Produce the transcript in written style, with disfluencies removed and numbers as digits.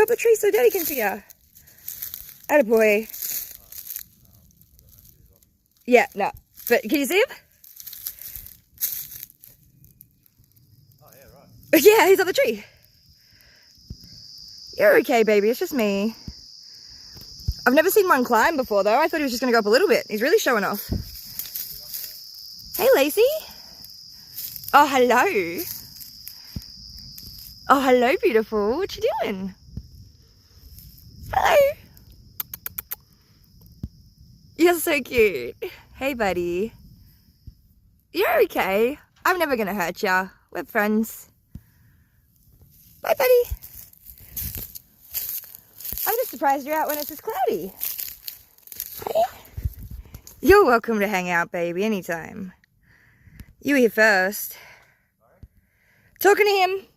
Go up the tree so Daddy can see ya. Attaboy. Yeah, no. But can you see him? Oh, yeah, right. Yeah, he's on the tree. You're okay, baby. It's just me. I've never seen one climb before, though. I thought he was just going to go up a little bit. He's really showing off. Hey, Lacey. Oh, hello. Oh, hello, beautiful. What you doing? Hello. You're so cute. Hey, buddy. You're okay. I'm never going to hurt ya. We're friends. Bye, buddy. I'm just surprised you're out when it's this cloudy. Hey. You're welcome to hang out, baby, anytime. You were here first. Talking to him.